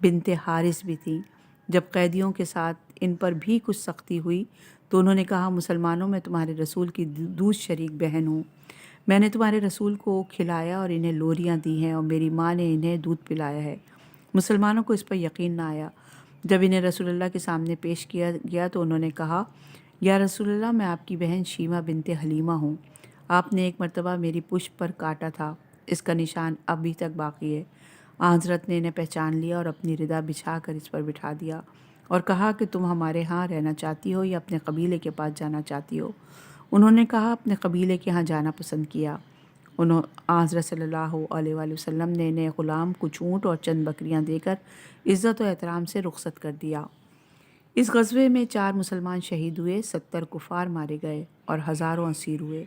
بنت حارث بھی تھیں۔ جب قیدیوں کے ساتھ ان پر بھی کچھ سختی ہوئی تو انہوں نے کہا، مسلمانوں میں تمہارے رسول کی دودھ شریک بہن ہوں۔ میں نے تمہارے رسول کو کھلایا اور انہیں لوریاں دی ہیں، اور میری ماں نے انہیں دودھ پلایا ہے۔ مسلمانوں کو اس پر یقین نہ آیا۔ جب انہیں رسول اللہ کے سامنے پیش کیا گیا تو انہوں نے کہا، یا رسول اللہ، میں آپ کی بہن شیمہ بنت حلیمہ ہوں۔ آپ نے ایک مرتبہ میری پشت پر کاٹا تھا، اس کا نشان ابھی تک باقی ہے۔ حضرت نے انہیں پہچان لیا اور اپنی ردا بچھا کر اس پر بٹھا دیا اور کہا کہ تم ہمارے ہاں رہنا چاہتی ہو یا اپنے قبیلے کے پاس جانا چاہتی ہو؟ انہوں نے کہا، اپنے قبیلے کے ہاں جانا پسند کیا۔ حضرت صلی اللہ علیہ وآلہ وسلم نے انہیں غلام، کچھ اونٹ اور چند بکریاں دے کر عزت و احترام سے رخصت کر دیا۔ اس غزوے میں 4 مسلمان شہید ہوئے، 70 کفار مارے گئے اور ہزاروں اسیر ہوئے۔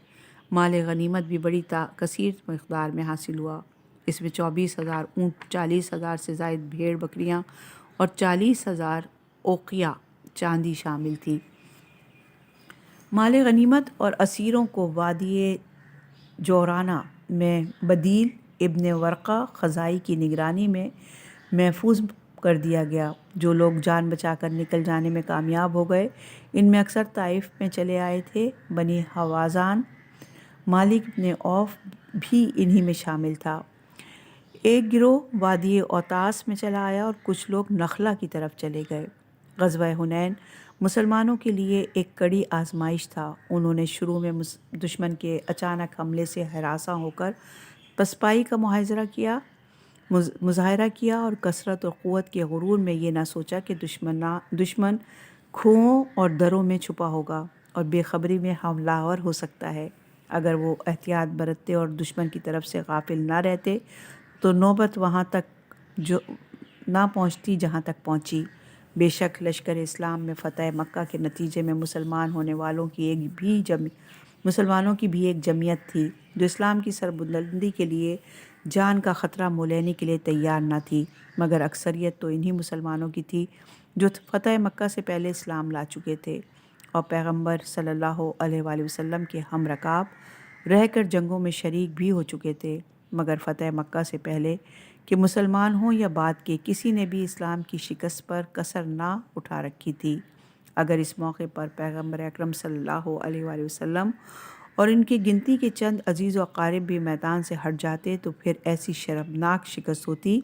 مال غنیمت بھی بڑی کثیر مقدار میں حاصل ہوا۔ اس میں 24,000 اونٹ، 40,000 سے زائد بھیڑ بکریاں اور 40,000 اوقیہ چاندی شامل تھی۔ مال غنیمت اور اسیروں کو وادی جورانہ میں بدیل ابن ورقہ خزائی کی نگرانی میں محفوظ کر دیا گیا۔ جو لوگ جان بچا کر نکل جانے میں کامیاب ہو گئے، ان میں اکثر طائف میں چلے آئے تھے۔ بنی حوازن، مالک ابن عوف بھی انہی میں شامل تھا۔ ایک گروہ وادی اوتاس میں چلا آیا اور کچھ لوگ نخلا کی طرف چلے گئے۔ غزوہ حنین مسلمانوں کے لیے ایک کڑی آزمائش تھا۔ انہوں نے شروع میں دشمن کے اچانک حملے سے ہراساں ہو کر پسپائی کا مظاہرہ کیا اور کثرت اور قوت کے غرور میں یہ نہ سوچا کہ دشمن کھوؤں اور دروں میں چھپا ہوگا اور بے خبری میں حملہ آور ہو سکتا ہے۔ اگر وہ احتیاط برتتے اور دشمن کی طرف سے غافل نہ رہتے تو نوبت وہاں تک جو نہ پہنچتی جہاں تک پہنچی۔ بے شک لشکر اسلام میں فتح مکہ کے نتیجے میں مسلمانوں کی بھی ایک جمعیت تھی جو اسلام کی سربلندی کے لیے جان کا خطرہ مول لینے کے لیے تیار نہ تھی، مگر اکثریت تو انہی مسلمانوں کی تھی جو فتح مکہ سے پہلے اسلام لا چکے تھے اور پیغمبر صلی اللہ علیہ وآلہ وسلم کے ہم رکاب رہ کر جنگوں میں شریک بھی ہو چکے تھے۔ مگر فتح مکہ سے پہلے کہ مسلمان ہوں یا بعد کے، کسی نے بھی اسلام کی شکست پر کسر نہ اٹھا رکھی تھی۔ اگر اس موقع پر پیغمبر اکرم صلی اللہ علیہ وآلہ وسلم اور ان کی گنتی کے چند عزیز و اقارب بھی میدان سے ہٹ جاتے تو پھر ایسی شرمناک شکست ہوتی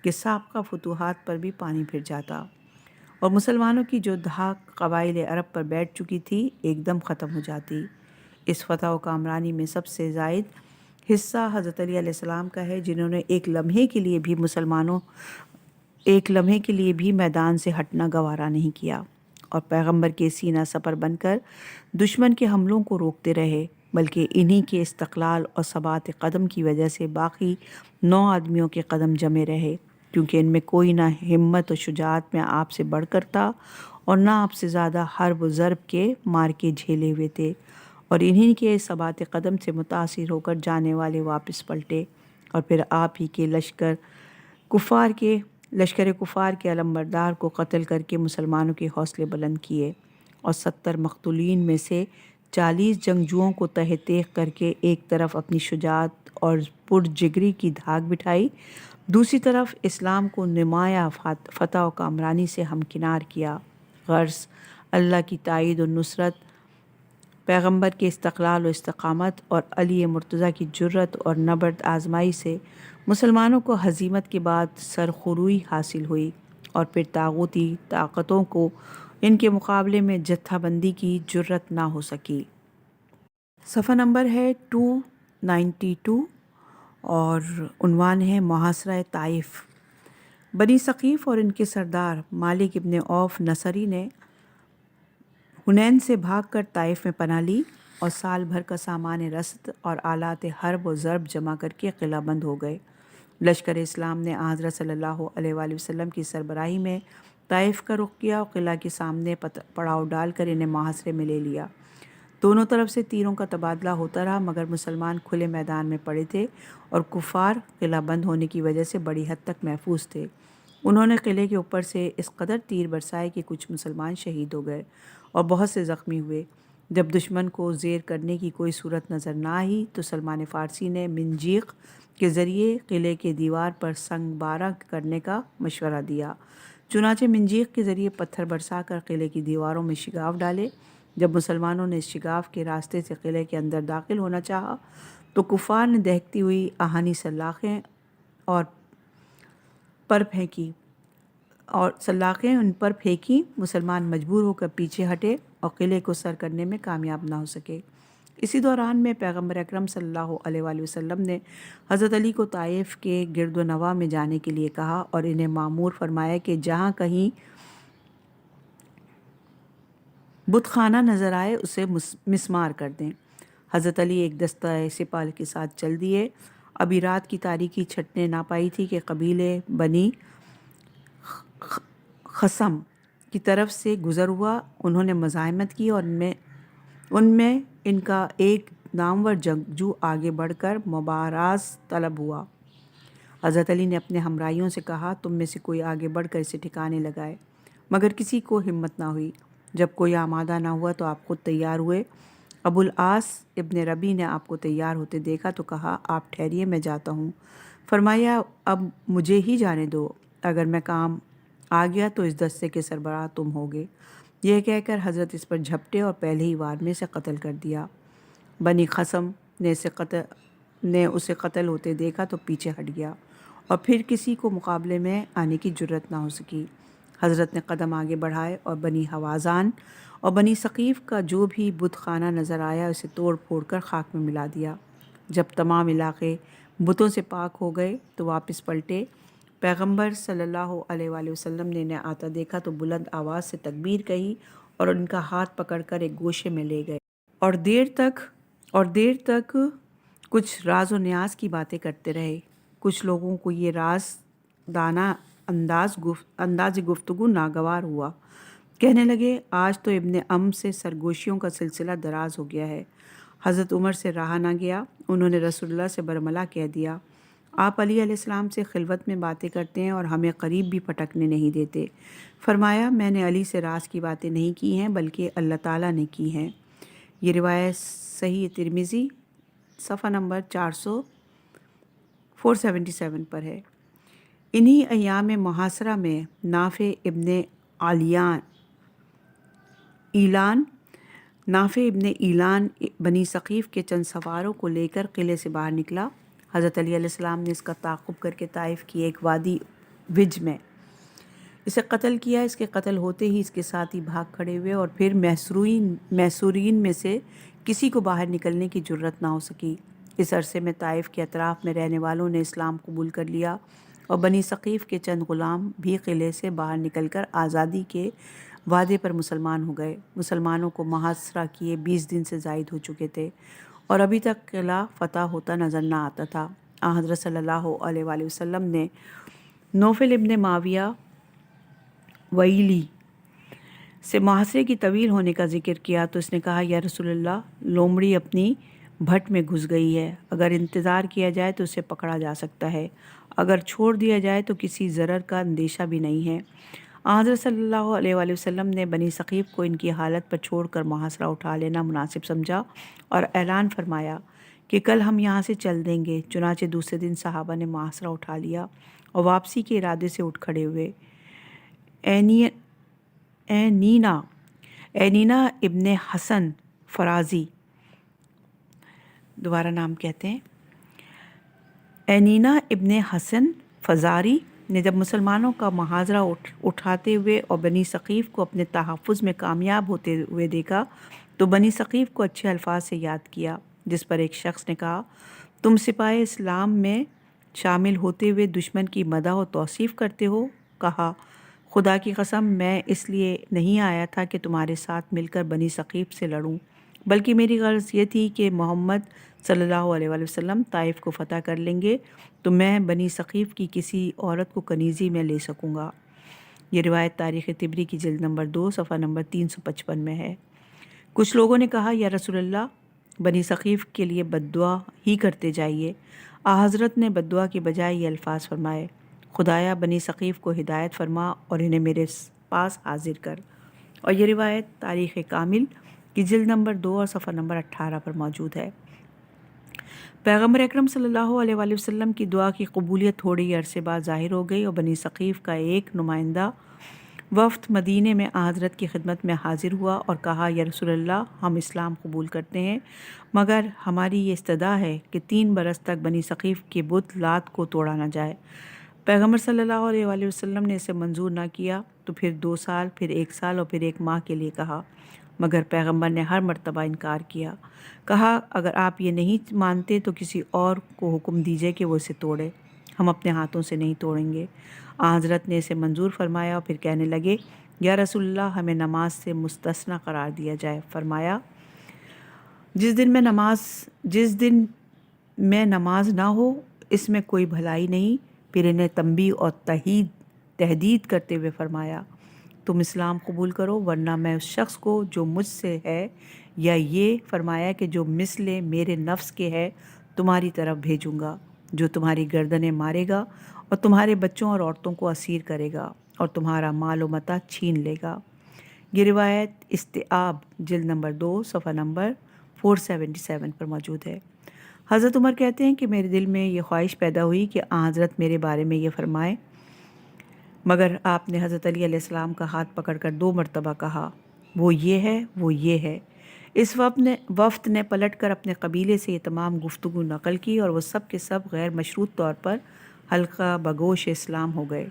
کہ سابقہ فتوحات پر بھی پانی پھر جاتا اور مسلمانوں کی جو دھاک قبائل عرب پر بیٹھ چکی تھی ایک دم ختم ہو جاتی۔ اس فتح و کامرانی میں سب سے زائد حصہ حضرت علی علیہ السلام کا ہے، جنہوں نے ایک لمحے کے لیے بھی میدان سے ہٹنا گوارا نہیں کیا اور پیغمبر کے سینہ سپر بن کر دشمن کے حملوں کو روکتے رہے، بلکہ انہی کے استقلال اور ثبات قدم کی وجہ سے باقی 9 آدمیوں کے قدم جمے رہے، کیونکہ ان میں کوئی نہ ہمت و شجاعت میں آپ سے بڑھ کر تھا اور نہ آپ سے زیادہ حرب و ضرب کے مارکے جھیلے ہوئے تھے، اور انہی کے ثبات قدم سے متاثر ہو کر جانے والے واپس پلٹے اور پھر آپ ہی کے لشکر کفار کے علمبردار کو قتل کر کے مسلمانوں کے حوصلے بلند کیے اور 70 مقتولین میں سے 40 جنگجوؤں کو تہہ تیغ کر کے ایک طرف اپنی شجاعت اور پرجگری کی دھاک بٹھائی، دوسری طرف اسلام کو نمایاں فتح و کامرانی سے ہمکنار کیا۔ غرض اللہ کی تائید و نصرت، پیغمبر کے استقلال و استقامت اور علی مرتضیٰ کی جرأت اور نبرد آزمائی سے مسلمانوں کو ہزیمت کے بعد سرخروئی حاصل ہوئی اور پھر طاغوتی طاقتوں کو ان کے مقابلے میں جتھا بندی کی جرأت نہ ہو سکی۔ صفحہ نمبر ہے 292 اور عنوان ہے محاصرہ طائف۔ بنی ثقیف اور ان کے سردار مالک ابن عوف نصری نے حنین سے بھاگ کر طائف میں پناہ لی اور سال بھر کا سامان رسد اور آلات حرب و ضرب جمع کر کے قلعہ بند ہو گئے۔ لشکر اسلام نے حضرت صلی اللہ علیہ وآلہ وسلم کی سربراہی میں طائف کا رخ کیا اور قلعہ کے سامنے پڑاؤ ڈال کر انہیں محاصرے میں لے لیا۔ دونوں طرف سے تیروں کا تبادلہ ہوتا رہا، مگر مسلمان کھلے میدان میں پڑے تھے اور کفار قلعہ بند ہونے کی وجہ سے بڑی حد تک محفوظ تھے۔ انہوں نے قلعے کے اوپر سے اس قدر تیر برسائے کہ کچھ مسلمان شہید ہو گئے اور بہت سے زخمی ہوئے۔ جب دشمن کو زیر کرنے کی کوئی صورت نظر نہ آئی تو سلمان فارسی نے منجیق کے ذریعے قلعے کے دیوار پر سنگ بارہ کرنے کا مشورہ دیا۔ چنانچہ منجیق کے ذریعے پتھر برسا کر قلعے کی دیواروں میں شگاف ڈالے۔ جب مسلمانوں نے اس شگاف کے راستے سے قلعے کے اندر داخل ہونا چاہا تو کفار نے دہکتی ہوئی آہنی سلاخیں ان پر پھینکی۔ مسلمان مجبور ہو کر پیچھے ہٹے اور قلعے کو سر کرنے میں کامیاب نہ ہو سکے۔ اسی دوران میں پیغمبر اکرم صلی اللہ علیہ وآلہ وسلم نے حضرت علی کو طائف کے گرد و نواح میں جانے کے لیے کہا اور انہیں مامور فرمایا کہ جہاں کہیں بت خانہ نظر آئے اسے مسمار کر دیں۔ حضرت علی ایک دستہ سپاہ کے ساتھ چل دیے۔ ابھی رات کی تاریکی چھٹنے نہ پائی تھی کہ قبیلے بنی خصم کی طرف سے گزر ہوا۔ انہوں نے مزاحمت کی اور ان میں ان کا ایک نامور جنگجو آگے بڑھ کر مبارز طلب ہوا۔ حضرت علی نے اپنے ہمراہیوں سے کہا تم میں سے کوئی آگے بڑھ کر اسے ٹھکانے لگائے، مگر کسی کو ہمت نہ ہوئی۔ جب کوئی آمادہ نہ ہوا تو آپ خود تیار ہوئے۔ ابو العاص ابن ربیع نے آپ کو تیار ہوتے دیکھا تو کہا آپ ٹھہریے میں جاتا ہوں۔ فرمایا اب مجھے ہی جانے دو، اگر میں کام آ گیا تو اس دستے کے سربراہ تم ہوگے۔ یہ کہہ کر حضرت اس پر جھپٹے اور پہلے ہی وار میں سے قتل کر دیا۔ بنی خصم نے اسے قتل ہوتے دیکھا تو پیچھے ہٹ گیا اور پھر کسی کو مقابلے میں آنے کی جرت نہ ہو سکی۔ حضرت نے قدم آگے بڑھائے اور بنی حوازان اور بنی ثقیف کا جو بھی بت خانہ نظر آیا اسے توڑ پھوڑ کر خاک میں ملا دیا۔ جب تمام علاقے بتوں سے پاک ہو گئے تو واپس پلٹے۔ پیغمبر صلی اللہ علیہ وآلہ وسلم نے انہیں آتا دیکھا تو بلند آواز سے تکبیر کہی اور ان کا ہاتھ پکڑ کر ایک گوشے میں لے گئے اور دیر تک کچھ راز و نیاز کی باتیں کرتے رہے۔ کچھ لوگوں کو یہ راز دانا انداز گفتگو ناگوار ہوا۔ کہنے لگے آج تو ابن ام سے سرگوشیوں کا سلسلہ دراز ہو گیا ہے۔ حضرت عمر سے رہا نہ گیا، انہوں نے رسول اللہ سے برملا کہہ دیا آپ علی علیہ السلام سے خلوت میں باتیں کرتے ہیں اور ہمیں قریب بھی پھٹکنے نہیں دیتے۔ فرمایا میں نے علی سے راز کی باتیں نہیں کی ہیں بلکہ اللہ تعالیٰ نے کی ہیں۔ یہ روایت صحیح ترمذی صفحہ نمبر 477 پر ہے۔ انہی ایام محاصرہ میں نافع ابن ایلان بنی ثقیف کے چند سواروں کو لے کر قلعے سے باہر نکلا۔ حضرت علی علیہ السلام نے اس کا تعاقب کر کے طائف کی ایک وادی وج میں اسے قتل کیا۔ اس کے قتل ہوتے ہی اس کے ساتھی بھاگ کھڑے ہوئے اور پھر محصورین میں سے کسی کو باہر نکلنے کی جرت نہ ہو سکی۔ اس عرصے میں طائف کے اطراف میں رہنے والوں نے اسلام قبول کر لیا اور بنی ثقیف کے چند غلام بھی قلعے سے باہر نکل کر آزادی کے وعدے پر مسلمان ہو گئے۔ مسلمانوں کو محاصرہ کیے 20 دن سے زائد ہو چکے تھے اور ابھی تک قلعہ فتح ہوتا نظر نہ آتا تھا۔ حضرت صلی اللہ علیہ وآلہ وسلم نے نوفل ابن معاویہ ویلی سے محاصرے کی طویل ہونے کا ذکر کیا تو اس نے کہا یا رسول اللہ لومڑی اپنی بھٹ میں گھس گئی ہے، اگر انتظار کیا جائے تو اسے پکڑا جا سکتا ہے، اگر چھوڑ دیا جائے تو کسی ضرر کا اندیشہ بھی نہیں ہے۔ حضرت صلی اللہ علیہ وآلہ وسلم نے بنی ثقیف کو ان کی حالت پر چھوڑ کر محاصرہ اٹھا لینا مناسب سمجھا اور اعلان فرمایا کہ کل ہم یہاں سے چل دیں گے۔ چنانچہ دوسرے دن صحابہ نے محاصرہ اٹھا لیا اور واپسی کے ارادے سے اٹھ کھڑے ہوئے۔ اینینا ابن حسن فرازی اینینا ابن حسن فزاری نے جب مسلمانوں کا محاصرہ اٹھاتے ہوئے اور بنی ثقیف کو اپنے تحفظ میں کامیاب ہوتے ہوئے دیکھا تو بنی ثقیف کو اچھے الفاظ سے یاد کیا، جس پر ایک شخص نے کہا تم سپاہ اسلام میں شامل ہوتے ہوئے دشمن کی مدح و توصیف کرتے ہو؟ کہا خدا کی قسم میں اس لیے نہیں آیا تھا کہ تمہارے ساتھ مل کر بنی ثقیف سے لڑوں، بلکہ میری غرض یہ تھی کہ محمد صلی اللہ علیہ وآلہ وسلم طائف کو فتح کر لیں گے تو میں بنی ثقیف کی کسی عورت کو کنیزی میں لے سکوں گا۔ یہ روایت تاریخ طبری کی جلد نمبر 2 صفحہ نمبر 355 میں ہے۔ کچھ لوگوں نے کہا یا رسول اللہ، بنی ثقیف کے لیے بد دعا ہی کرتے جائیے۔ حضرت نے بد دعا کے بجائے یہ الفاظ فرمائے، خدایا بنی ثقیف کو ہدایت فرما اور انہیں میرے پاس حاضر کر۔ اور یہ روایت تاریخ کامل کی جلد نمبر 2 اور صفحہ نمبر 18 پر موجود ہے۔ پیغمبر اکرم صلی اللہ علیہ وآلہ وسلم کی دعا کی قبولیت تھوڑی عرصے بعد ظاہر ہو گئی اور بنی ثقیف کا ایک نمائندہ وفد مدینے میں حضرت کی خدمت میں حاضر ہوا اور کہا یا رسول اللہ، ہم اسلام قبول کرتے ہیں، مگر ہماری یہ استدعا ہے کہ 3 برس تک بنی ثقیف کے بت لات کو توڑا نہ جائے۔ پیغمبر صلی اللہ علیہ وآلہ وسلم نے اسے منظور نہ کیا تو پھر 2 سال، پھر 1 سال اور پھر 1 ماہ کے لیے کہا، مگر پیغمبر نے ہر مرتبہ انکار کیا۔ کہا اگر آپ یہ نہیں مانتے تو کسی اور کو حکم دیجئے کہ وہ اسے توڑے، ہم اپنے ہاتھوں سے نہیں توڑیں گے۔ حضرت نے اسے منظور فرمایا اور پھر کہنے لگے یا رسول اللہ، ہمیں نماز سے مستثنی قرار دیا جائے۔ فرمایا جس دن میں نماز نہ ہو اس میں کوئی بھلائی نہیں۔ پھر انہیں تنبیہ اور تہدید کرتے ہوئے فرمایا تم اسلام قبول کرو ورنہ میں اس شخص کو جو مجھ سے ہے، یا یہ فرمایا کہ جو مثل میرے نفس کے ہے، تمہاری طرف بھیجوں گا، جو تمہاری گردنیں مارے گا اور تمہارے بچوں اور عورتوں کو اسیر کرے گا اور تمہارا مال و متاع چھین لے گا۔ یہ روایت استیعاب جلد نمبر 2 صفحہ نمبر 477 پر موجود ہے۔ حضرت عمر کہتے ہیں کہ میرے دل میں یہ خواہش پیدا ہوئی کہ حضرت میرے بارے میں یہ فرمائے، مگر آپ نے حضرت علی علیہ السلام کا ہاتھ پکڑ کر 2 مرتبہ کہا وہ یہ ہے، وہ یہ ہے۔ اس وفد نے پلٹ کر اپنے قبیلے سے یہ تمام گفتگو نقل کی اور وہ سب کے سب غیر مشروط طور پر حلقہ بگوش اسلام ہو گئے۔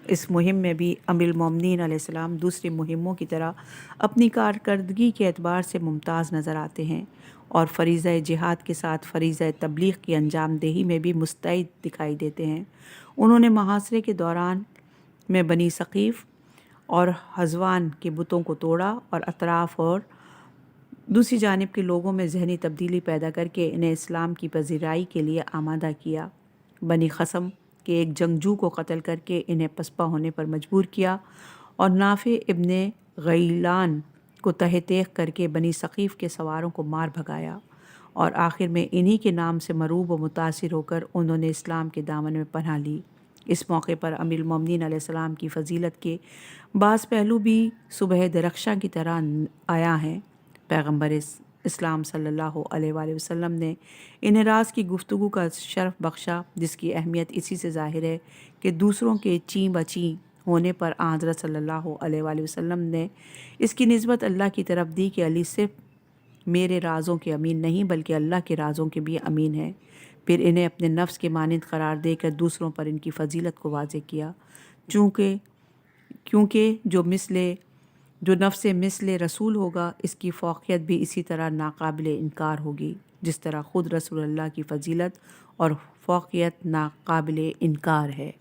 اس مہم میں بھی امیر المومنین علیہ السلام دوسری مہموں کی طرح اپنی کارکردگی کے اعتبار سے ممتاز نظر آتے ہیں اور فریضہ جہاد کے ساتھ فریضہ تبلیغ کی انجام دہی میں بھی مستعد دکھائی دیتے ہیں۔ انہوں نے محاصرے کے دوران میں بنی ثقیف اور حزوان کے بتوں کو توڑا اور اطراف اور دوسری جانب کے لوگوں میں ذہنی تبدیلی پیدا کر کے انہیں اسلام کی پذیرائی کے لیے آمادہ کیا۔ بنی قسم کے ایک جنگجو کو قتل کر کے انہیں پسپا ہونے پر مجبور کیا اور نافع ابن غیلان کو تہہ تیغ کر کے بنی ثقیف کے سواروں کو مار بھگایا، اور آخر میں انہی کے نام سے مروب و متاثر ہو کر انہوں نے اسلام کے دامن میں پناہ لی۔ اس موقع پر امیر المومنین علیہ السلام کی فضیلت کے بعض پہلو بھی صبح درخشاں کی طرح آیا ہیں۔ پیغمبر اسلام صلی اللہ علیہ وآلہ وسلم نے انہیں راز کی گفتگو کا شرف بخشا، جس کی اہمیت اسی سے ظاہر ہے کہ دوسروں کے چیں بچیں ہونے پر حضرت صلی اللہ علیہ وآلہ وسلم نے اس کی نسبت اللہ کی طرف دی کہ علی صرف میرے رازوں کے امین نہیں بلکہ اللہ کے رازوں کے بھی امین ہے۔ پھر انہیں اپنے نفس کے مانند قرار دے کر دوسروں پر ان کی فضیلت کو واضح کیا، کیونکہ جو نفس مثل رسول ہوگا اس کی فوقیت بھی اسی طرح ناقابل انکار ہوگی، جس طرح خود رسول اللہ کی فضیلت اور فوقیت ناقابل انکار ہے۔